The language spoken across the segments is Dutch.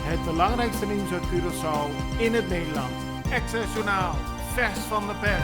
Het belangrijkste nieuws uit Curaçao in het Nederland. Access Journaal, vers van de pers.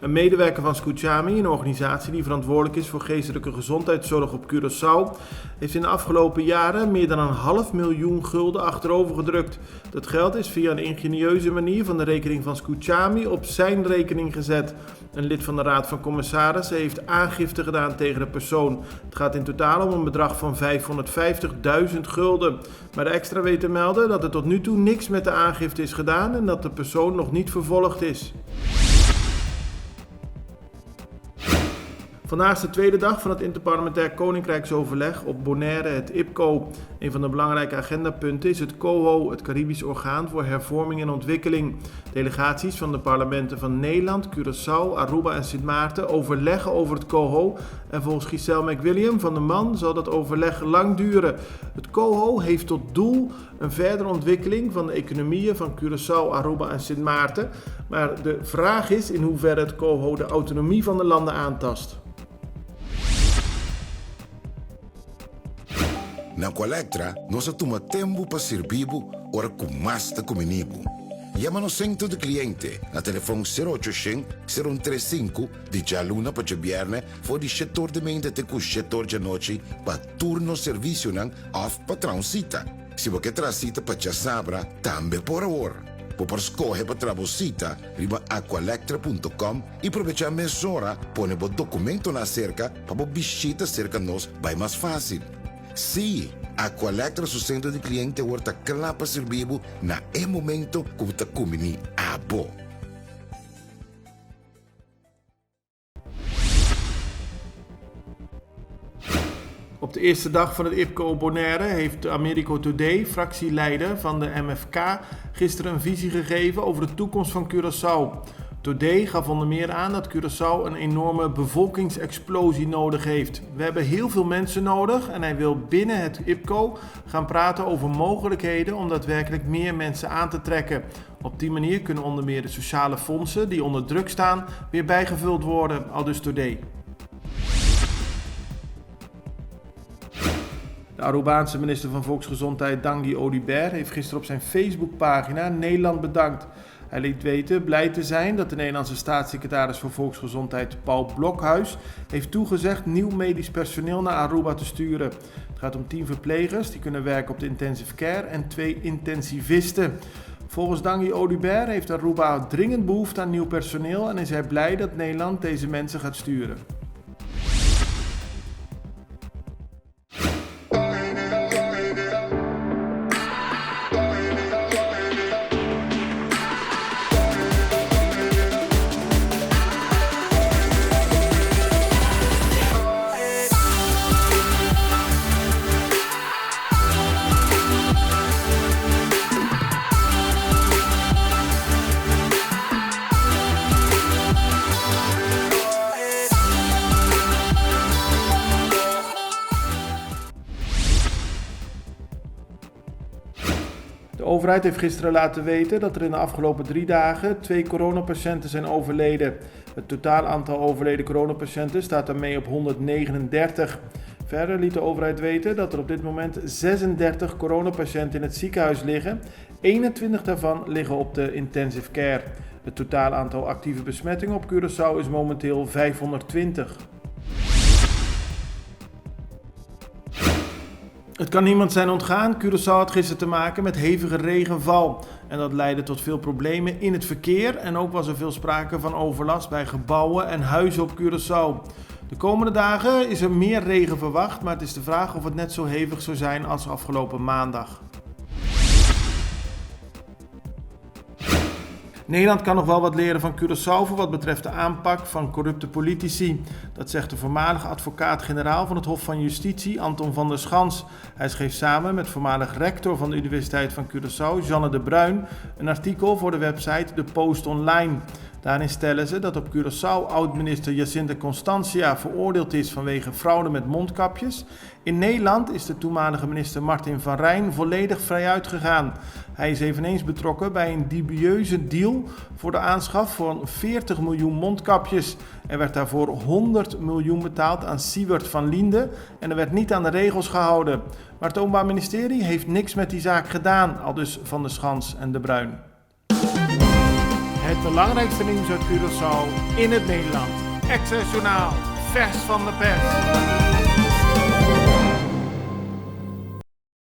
Een medewerker van Scuchami, een organisatie die verantwoordelijk is voor geestelijke gezondheidszorg op Curaçao, heeft in de afgelopen jaren meer dan 500.000 gulden achterover gedrukt. Dat geld is via een ingenieuze manier van de rekening van Scuchami op zijn rekening gezet. Een lid van de Raad van Commissarissen heeft aangifte gedaan tegen de persoon. Het gaat in totaal om een bedrag van 550.000 gulden. Maar de extra weet te melden dat er tot nu toe niks met de aangifte is gedaan en dat de persoon nog niet vervolgd is. Vandaag is de tweede dag van het Interparlementair Koninkrijksoverleg op Bonaire, het IPCO. Een van de belangrijke agendapunten is het COHO, het Caribisch Orgaan voor Hervorming en Ontwikkeling. Delegaties van de parlementen van Nederland, Curaçao, Aruba en Sint Maarten overleggen over het COHO. En volgens Giselle McWilliam van de MAN zal dat overleg lang duren. Het COHO heeft tot doel een verdere ontwikkeling van de economieën van Curaçao, Aruba en Sint Maarten. Maar de vraag is in hoeverre het COHO de autonomie van de landen aantast. Na Colectra, nós toma tempo para servir ora com mais de comigo. Llama no centro de cliente na telefone 0800-035 de Jaluna para Viernes voor die setor de mente te com setor de noite para turno serviço nan of patrão cita. Se você traz cita para sabra, também por hora. Por escolher para trabalhar, riba aqualectra.com e aproveitar a mesura, põe o documento na cerca para visita cerca nós vai mais fácil. Sim, a Colectra su centro de cliente wordt klaar para servir na momento que você come a bo. Op de eerste dag van het IPCO Bonaire heeft Americo Today, fractieleider van de MFK, gisteren een visie gegeven over de toekomst van Curaçao. Today gaf onder meer aan dat Curaçao een enorme bevolkingsexplosie nodig heeft. We hebben heel veel mensen nodig en hij wil binnen het IPCO gaan praten over mogelijkheden om daadwerkelijk meer mensen aan te trekken. Op die manier kunnen onder meer de sociale fondsen die onder druk staan weer bijgevuld worden, aldus Today. De Arubaanse minister van Volksgezondheid Dangi Audibert heeft gisteren op zijn Facebookpagina Nederland bedankt. Hij liet weten blij te zijn dat de Nederlandse staatssecretaris voor Volksgezondheid Paul Blokhuis heeft toegezegd nieuw medisch personeel naar Aruba te sturen. Het gaat om 10 verplegers die kunnen werken op de intensive care en 2 intensivisten. Volgens Dangi Audibert heeft Aruba dringend behoefte aan nieuw personeel en is hij blij dat Nederland deze mensen gaat sturen. De overheid heeft gisteren laten weten dat er in de afgelopen 3 dagen 2 coronapatiënten zijn overleden. Het totaal aantal overleden coronapatiënten staat daarmee op 139. Verder liet de overheid weten dat er op dit moment 36 coronapatiënten in het ziekenhuis liggen. 21 daarvan liggen op de intensive care. Het totaal aantal actieve besmettingen op Curaçao is momenteel 520. Het kan niemand zijn ontgaan, Curaçao had gisteren te maken met hevige regenval. En dat leidde tot veel problemen in het verkeer en ook was er veel sprake van overlast bij gebouwen en huizen op Curaçao. De komende dagen is er meer regen verwacht, maar het is de vraag of het net zo hevig zou zijn als afgelopen maandag. Nederland kan nog wel wat leren van Curaçao voor wat betreft de aanpak van corrupte politici. Dat zegt de voormalige advocaat-generaal van het Hof van Justitie, Anton van der Schans. Hij schreef samen met voormalig rector van de Universiteit van Curaçao, Jeanne de Bruin, een artikel voor de website De Post Online. Daarin stellen ze dat op Curaçao oud-minister Jacinta Constantia veroordeeld is vanwege fraude met mondkapjes. In Nederland is de toenmalige minister Martin van Rijn volledig vrijuit gegaan. Hij is eveneens betrokken bij een dubieuze deal voor de aanschaf van 40 miljoen mondkapjes. Er werd daarvoor 100 miljoen betaald aan Siewert van Liende en er werd niet aan de regels gehouden. Maar het Openbaar Ministerie heeft niks met die zaak gedaan, aldus Van der Schans en De Bruin. Het belangrijkste nieuws uit Curaçao in het Nederland. Access Journaal, vers van de pers.